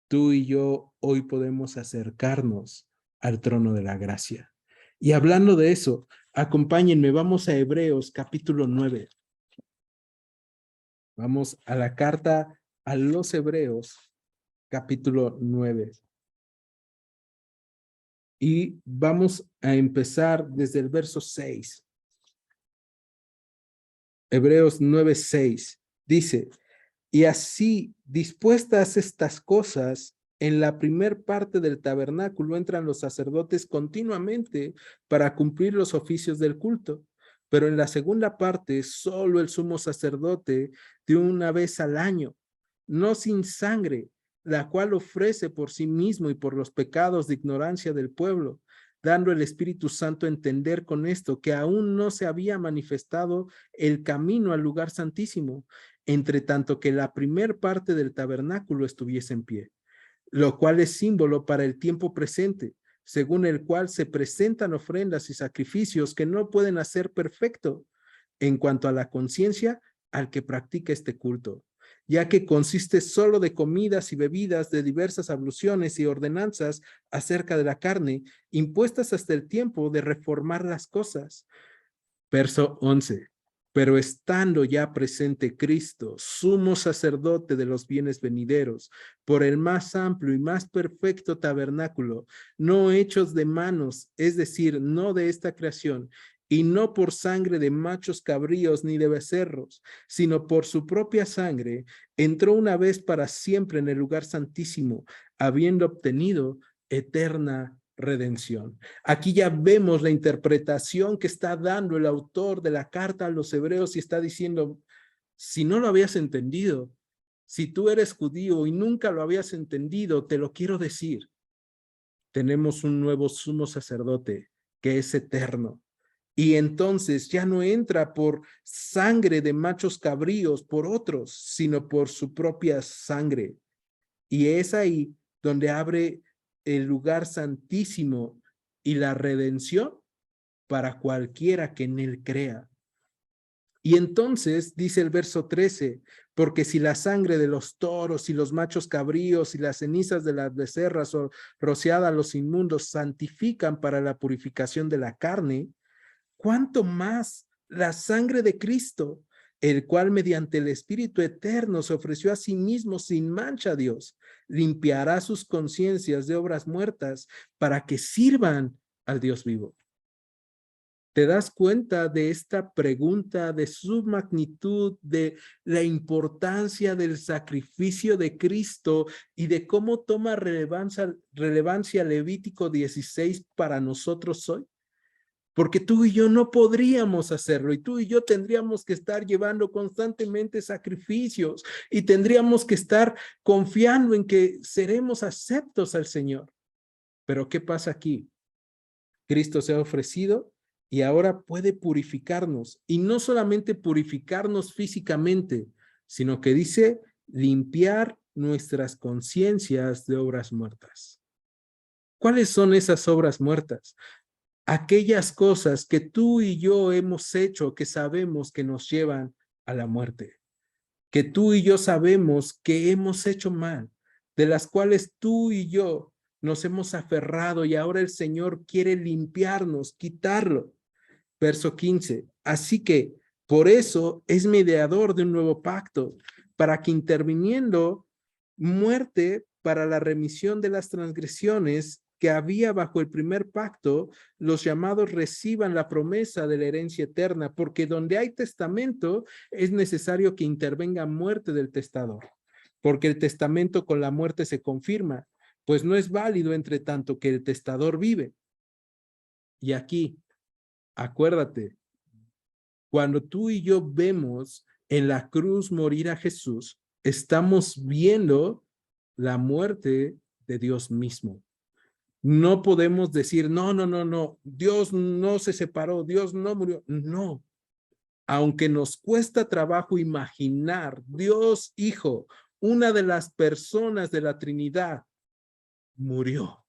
tú y yo hoy podemos acercarnos al trono de la gracia. Y hablando de eso, acompáñenme, vamos a Hebreos capítulo 9. Vamos a la carta a los Hebreos capítulo 9. Y vamos a empezar desde el verso 6. Hebreos 9:6 dice: y así, dispuestas estas cosas, en la primer parte del tabernáculo entran los sacerdotes continuamente para cumplir los oficios del culto. Pero en la segunda parte, solo el sumo sacerdote de una vez al año, no sin sangre, la cual ofrece por sí mismo y por los pecados de ignorancia del pueblo, dando el Espíritu Santo a entender con esto que aún no se había manifestado el camino al lugar santísimo, entre tanto que la primer parte del tabernáculo estuviese en pie, lo cual es símbolo para el tiempo presente, según el cual se presentan ofrendas y sacrificios que no pueden hacer perfecto en cuanto a la conciencia al que practica este culto, ya que consiste solo de comidas y bebidas, de diversas abluciones y ordenanzas acerca de la carne, impuestas hasta el tiempo de reformar las cosas. Verso 11. Pero estando ya presente Cristo, sumo sacerdote de los bienes venideros, por el más amplio y más perfecto tabernáculo, no hechos de manos, es decir, no de esta creación, y no por sangre de machos cabríos ni de becerros, sino por su propia sangre, entró una vez para siempre en el lugar santísimo, habiendo obtenido eterna redención. Aquí ya vemos la interpretación que está dando el autor de la carta a los hebreos y está diciendo, si no lo habías entendido, si tú eres judío y nunca lo habías entendido, te lo quiero decir. Tenemos un nuevo sumo sacerdote que es eterno. Y entonces ya no entra por sangre de machos cabríos, por otros, sino por su propia sangre. Y es ahí donde abre el lugar santísimo y la redención para cualquiera que en él crea. Y entonces dice el verso 13, porque si la sangre de los toros y los machos cabríos y las cenizas de las becerras o rociadas a los inmundos santifican para la purificación de la carne, ¿cuánto más la sangre de Cristo, el cual mediante el Espíritu Eterno se ofreció a sí mismo sin mancha a Dios, limpiará sus conciencias de obras muertas para que sirvan al Dios vivo? ¿Te das cuenta de esta pregunta, de su magnitud, de la importancia del sacrificio de Cristo y de cómo toma relevancia Levítico 16 para nosotros hoy? Porque tú y yo no podríamos hacerlo y tú y yo tendríamos que estar llevando constantemente sacrificios y tendríamos que estar confiando en que seremos aceptos al Señor. Pero ¿qué pasa aquí? Cristo se ha ofrecido y ahora puede purificarnos, y no solamente purificarnos físicamente, sino que dice limpiar nuestras conciencias de obras muertas. ¿Cuáles son esas obras muertas? Aquellas cosas que tú y yo hemos hecho que sabemos que nos llevan a la muerte, que tú y yo sabemos que hemos hecho mal, de las cuales tú y yo nos hemos aferrado y ahora el Señor quiere limpiarnos, quitarlo. Verso 15. Así que por eso es mediador de un nuevo pacto, para que interviniendo muerte para la remisión de las transgresiones que había bajo el primer pacto, los llamados reciban la promesa de la herencia eterna, porque donde hay testamento es necesario que intervenga muerte del testador, porque el testamento con la muerte se confirma, pues no es válido entre tanto que el testador vive. Y aquí, acuérdate, cuando tú y yo vemos en la cruz morir a Jesús, estamos viendo la muerte de Dios mismo. No podemos decir, no, Dios no se separó, Dios no murió. No, Aunque nos cuesta trabajo imaginar, Dios Hijo, una de las personas de la Trinidad, murió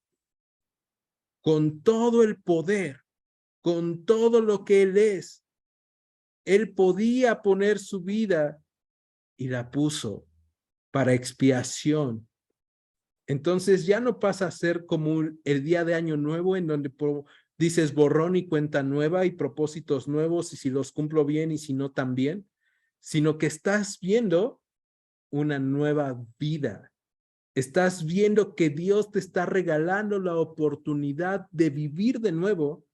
con todo el poder, con todo lo que Él es. Él podía poner su vida y la puso para expiación. Entonces ya no pasa a ser como el día de Año Nuevo en donde dices borrón y cuenta nueva y propósitos nuevos y si los cumplo bien y si no también, sino que estás viendo una nueva vida. Estás viendo que Dios te está regalando la oportunidad de vivir de nuevo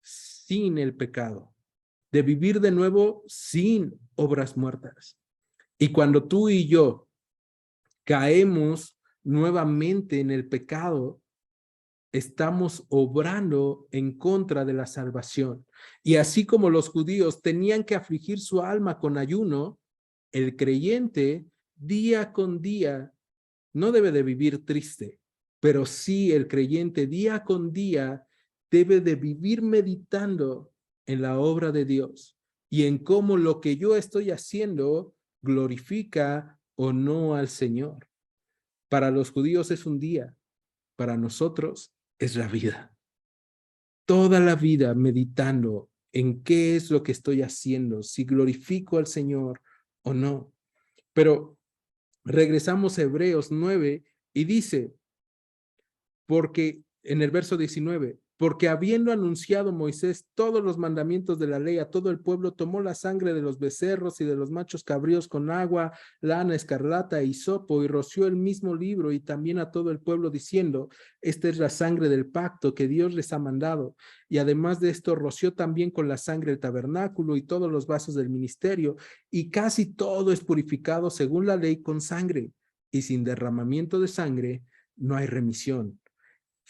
sin el pecado, de vivir de nuevo sin obras muertas. Y cuando tú y yo caemos nuevamente en el pecado, estamos obrando en contra de la salvación. Y así como los judíos tenían que afligir su alma con ayuno, el creyente día con día no debe de vivir triste, pero sí el creyente día con día debe de vivir meditando en la obra de Dios y en cómo lo que yo estoy haciendo glorifica o no al Señor. Para los judíos es un día, para nosotros es la vida. Toda la vida meditando en qué es lo que estoy haciendo, si glorifico al Señor o no. Pero regresamos a Hebreos 9 y dice, porque en el verso 19, porque habiendo anunciado Moisés todos los mandamientos de la ley a todo el pueblo, tomó la sangre de los becerros y de los machos cabríos con agua, lana, escarlata e hisopo, y roció el mismo libro y también a todo el pueblo diciendo, esta es la sangre del pacto que Dios les ha mandado. Y además de esto, roció también con la sangre el tabernáculo y todos los vasos del ministerio, y casi todo es purificado según la ley con sangre, y sin derramamiento de sangre no hay remisión.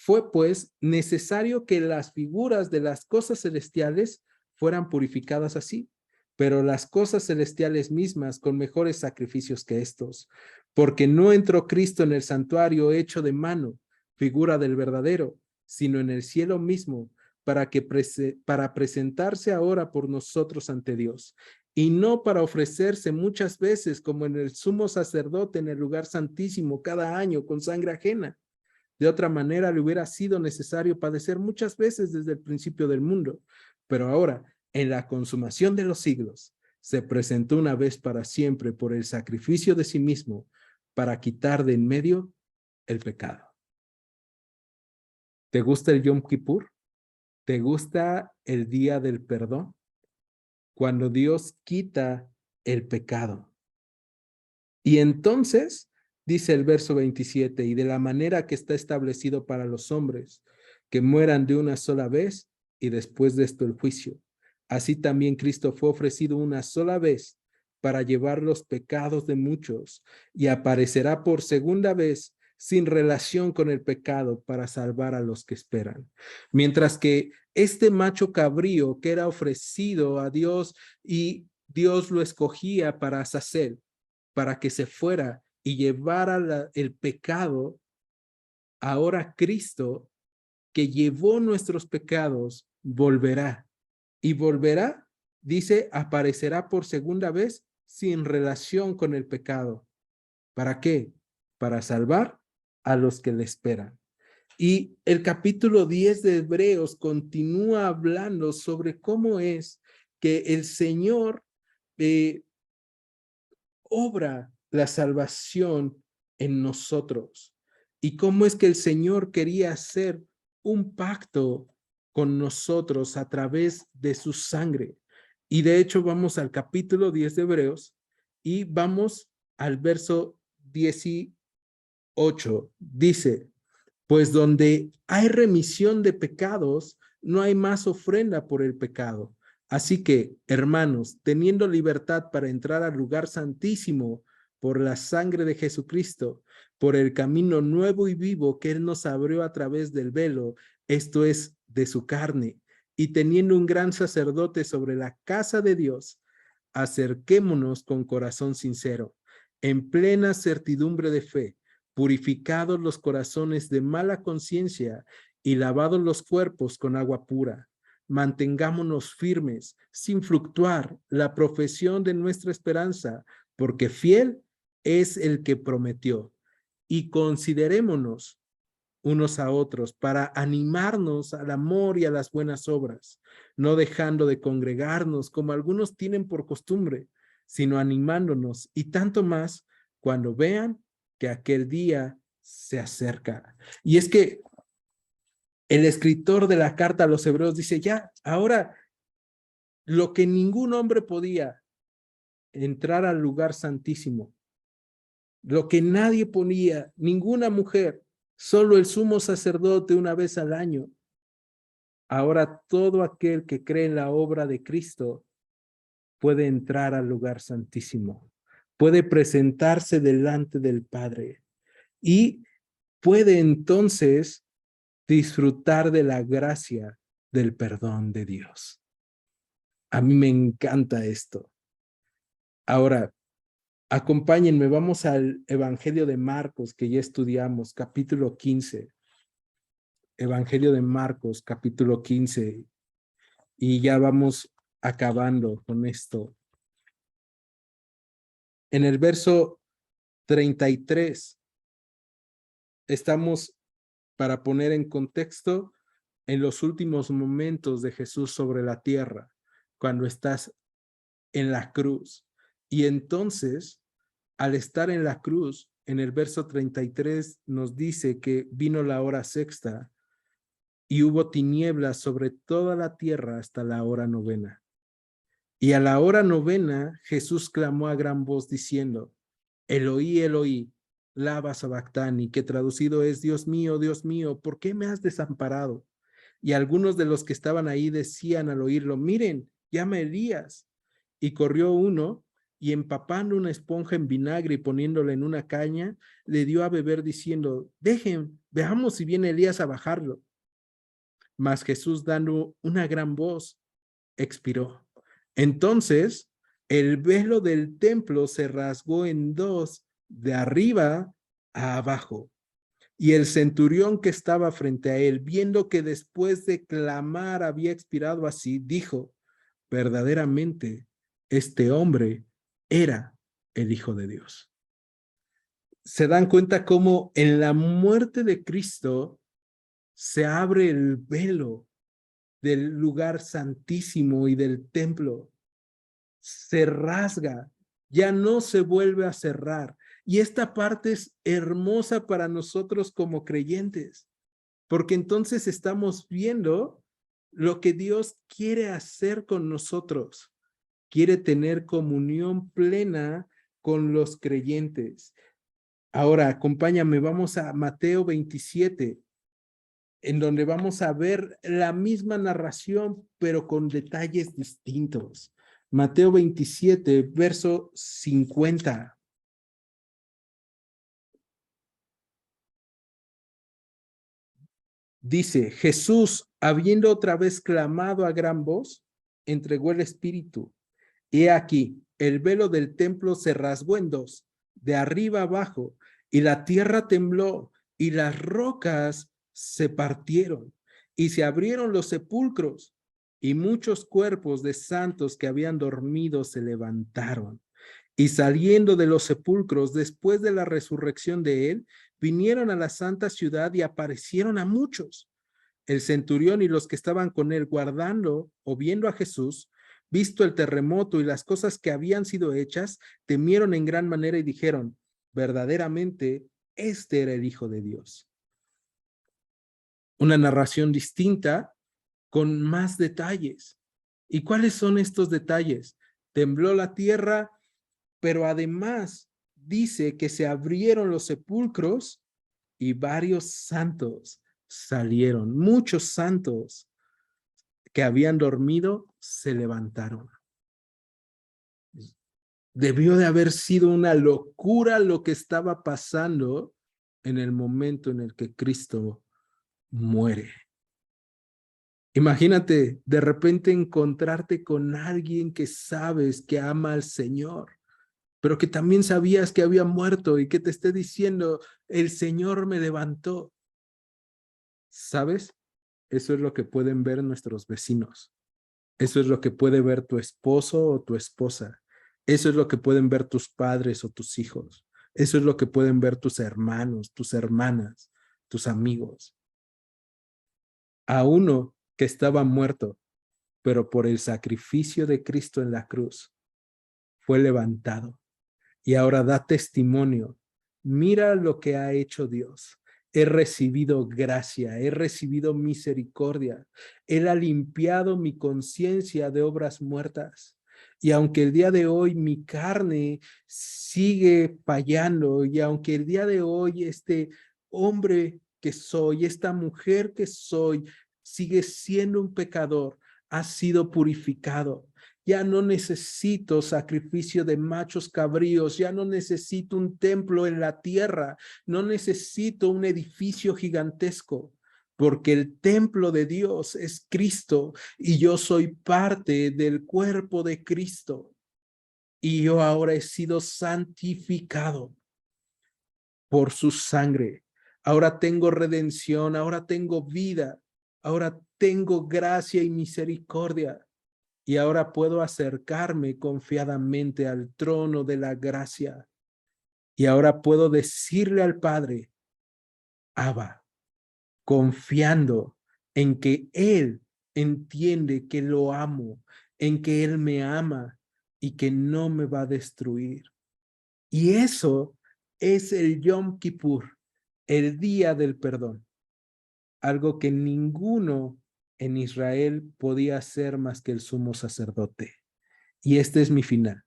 Fue pues necesario que las figuras de las cosas celestiales fueran purificadas así, pero las cosas celestiales mismas con mejores sacrificios que estos, porque no entró Cristo en el santuario hecho de mano, figura del verdadero, sino en el cielo mismo, para presentarse ahora por nosotros ante Dios, y no para ofrecerse muchas veces como en el sumo sacerdote en el lugar santísimo cada año con sangre ajena. De otra manera, le hubiera sido necesario padecer muchas veces desde el principio del mundo. Pero ahora, en la consumación de los siglos, se presentó una vez para siempre por el sacrificio de sí mismo para quitar de en medio el pecado. ¿Te gusta el Yom Kippur? ¿Te gusta el día del perdón? Cuando Dios quita el pecado. Y entonces, dice el verso 27, y de la manera que está establecido para los hombres, que mueran de una sola vez y después de esto el juicio. Así también Cristo fue ofrecido una sola vez para llevar los pecados de muchos y aparecerá por segunda vez sin relación con el pecado para salvar a los que esperan. Mientras que este macho cabrío que era ofrecido a Dios y Dios lo escogía para Azazel, para que se fuera y llevara el pecado, ahora Cristo, que llevó nuestros pecados, volverá. Y volverá, dice, aparecerá por segunda vez sin relación con el pecado. ¿Para qué? Para salvar a los que le esperan. Y el capítulo 10 de Hebreos continúa hablando sobre cómo es que el Señor obra la salvación en nosotros y cómo es que el Señor quería hacer un pacto con nosotros a través de su sangre. Y de hecho vamos al capítulo 10 de Hebreos y vamos al verso 18. Dice, pues donde hay remisión de pecados, no hay más ofrenda por el pecado. Así que, hermanos, teniendo libertad para entrar al lugar santísimo por la sangre de Jesucristo, por el camino nuevo y vivo que Él nos abrió a través del velo, esto es, de su carne, y teniendo un gran sacerdote sobre la casa de Dios, acerquémonos con corazón sincero, en plena certidumbre de fe, purificados los corazones de mala conciencia y lavados los cuerpos con agua pura. mantengámonos firmes, sin fluctuar, la profesión de nuestra esperanza, porque fiel es el que prometió. Y considerémonos unos a otros para animarnos al amor y a las buenas obras, no dejando de congregarnos como algunos tienen por costumbre, sino animándonos, y tanto más cuando vean que aquel día se acerca. Y es que el escritor de la carta a los hebreos dice, ya, ahora lo que ningún hombre podía, entrar al lugar santísimo, lo que nadie ponía, ninguna mujer, solo el sumo sacerdote una vez al año. Ahora todo aquel que cree en la obra de Cristo puede entrar al lugar santísimo, puede presentarse delante del Padre y puede entonces disfrutar de la gracia del perdón de Dios. A mí me encanta esto. Ahora, acompáñenme, vamos al Evangelio de Marcos, que ya estudiamos, capítulo 15. Evangelio de Marcos, capítulo 15. Y ya vamos acabando con esto. En el verso 33, estamos, para poner en contexto, en los últimos momentos de Jesús sobre la tierra, cuando estás en la cruz. Y entonces, al estar en la cruz, en el verso 33 nos dice que vino la hora sexta y hubo tinieblas sobre toda la tierra hasta la hora novena. Y a la hora novena, Jesús clamó a gran voz diciendo, Eloí, Eloí, lama sabactani, que traducido es, Dios mío, ¿por qué me has desamparado? Y algunos de los que estaban ahí decían al oírlo, miren, llama a Elías. Y corrió uno, y empapando una esponja en vinagre y poniéndola en una caña, le dio a beber diciendo, dejen, veamos si viene Elías a bajarlo. Mas Jesús, dando una gran voz, expiró. Entonces, el velo del templo se rasgó en dos, de arriba a abajo. Y el centurión que estaba frente a él, viendo que después de clamar había expirado así, dijo, verdaderamente, este hombre era el Hijo de Dios. Se dan cuenta cómo en la muerte de Cristo se abre el velo del lugar santísimo y del templo. Se rasga, ya no se vuelve a cerrar. Y esta parte es hermosa para nosotros como creyentes, porque entonces estamos viendo lo que Dios quiere hacer con nosotros. Quiere tener comunión plena con los creyentes. Ahora, acompáñame, vamos a Mateo 27, en donde vamos a ver la misma narración, pero con detalles distintos. Mateo 27, verso 50. Dice, Jesús, habiendo otra vez clamado a gran voz, entregó el espíritu. He aquí, el velo del templo se rasgó en dos, de arriba abajo, y la tierra tembló, y las rocas se partieron, y se abrieron los sepulcros, y muchos cuerpos de santos que habían dormido se levantaron. Y saliendo de los sepulcros, después de la resurrección de él, vinieron a la santa ciudad y aparecieron a muchos. El centurión y los que estaban con él guardando o viendo a Jesús, visto el terremoto y las cosas que habían sido hechas, temieron en gran manera y dijeron, verdaderamente, este era el Hijo de Dios. Una narración distinta con más detalles. ¿Y cuáles son estos detalles? Tembló la tierra, pero además dice que se abrieron los sepulcros y varios santos salieron. Muchos santos que habían dormido se levantaron. Debió de haber sido una locura lo que estaba pasando en el momento en el que Cristo muere. Imagínate de repente encontrarte con alguien que sabes que ama al Señor, pero que también sabías que había muerto y que te esté diciendo, el Señor me levantó. ¿Sabes? Eso es lo que pueden ver nuestros vecinos. Eso es lo que puede ver tu esposo o tu esposa. Eso es lo que pueden ver tus padres o tus hijos. Eso es lo que pueden ver tus hermanos, tus hermanas, tus amigos. A uno que estaba muerto, pero por el sacrificio de Cristo en la cruz, fue levantado y ahora da testimonio. Mira lo que ha hecho Dios. He recibido gracia, he recibido misericordia. Él ha limpiado mi conciencia de obras muertas. Y aunque el día de hoy mi carne sigue fallando, y aunque el día de hoy este hombre que soy, esta mujer que soy, sigue siendo un pecador, ha sido purificado. Ya no necesito sacrificio de machos cabríos, ya no necesito un templo en la tierra, no necesito un edificio gigantesco, porque el templo de Dios es Cristo y yo soy parte del cuerpo de Cristo. Y yo ahora he sido santificado por su sangre. Ahora tengo redención, ahora tengo vida, ahora tengo gracia y misericordia. Y ahora puedo acercarme confiadamente al trono de la gracia. Y ahora puedo decirle al Padre, Abba, confiando en que Él entiende que lo amo, en que Él me ama y que no me va a destruir. Y eso es el Yom Kippur, el día del perdón. Algo que ninguno en Israel podía hacer más que el sumo sacerdote. Y este es mi final.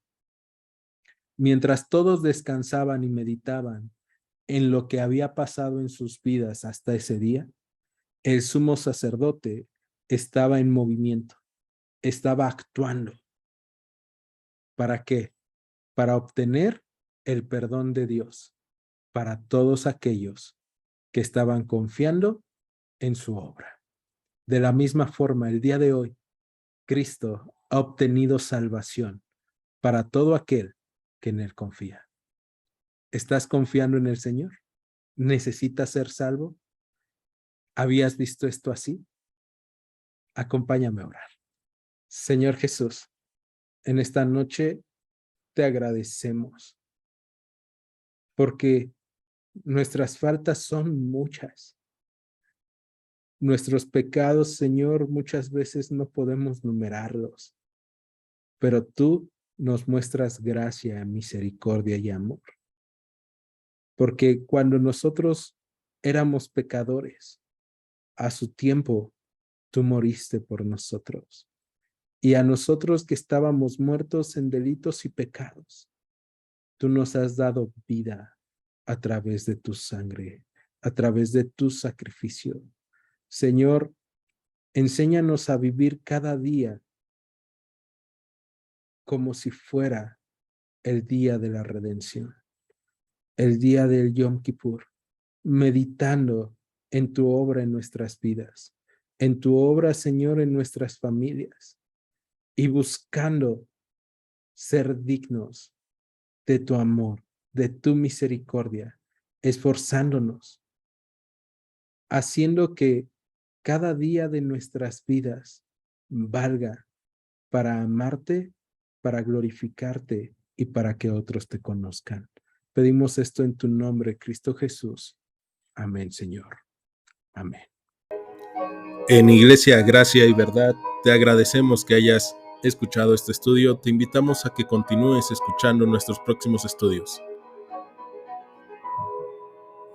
Mientras todos descansaban y meditaban en lo que había pasado en sus vidas hasta ese día, el sumo sacerdote estaba en movimiento, estaba actuando. ¿Para qué? Para obtener el perdón de Dios para todos aquellos que estaban confiando en su obra. De la misma forma, el día de hoy, Cristo ha obtenido salvación para todo aquel que en Él confía. ¿Estás confiando en el Señor? ¿Necesitas ser salvo? ¿Habías visto esto así? Acompáñame a orar. Señor Jesús, en esta noche te agradecemos porque nuestras faltas son muchas. Nuestros pecados, Señor, muchas veces no podemos numerarlos, pero tú nos muestras gracia, misericordia y amor. Porque cuando nosotros éramos pecadores, a su tiempo tú moriste por nosotros. Y a nosotros que estábamos muertos en delitos y pecados, tú nos has dado vida a través de tu sangre, a través de tu sacrificio. Señor, enséñanos a vivir cada día como si fuera el día de la redención, el día del Yom Kippur, meditando en tu obra en nuestras vidas, en tu obra, Señor, en nuestras familias, y buscando ser dignos de tu amor, de tu misericordia, esforzándonos, haciendo que cada día de nuestras vidas valga para amarte, para glorificarte y para que otros te conozcan. Pedimos esto en tu nombre, Cristo Jesús. Amén, Señor. Amén. En Iglesia Gracia y Verdad, te agradecemos que hayas escuchado este estudio. Te invitamos a que continúes escuchando nuestros próximos estudios.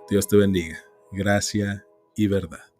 Dios te bendiga. Gracia y verdad.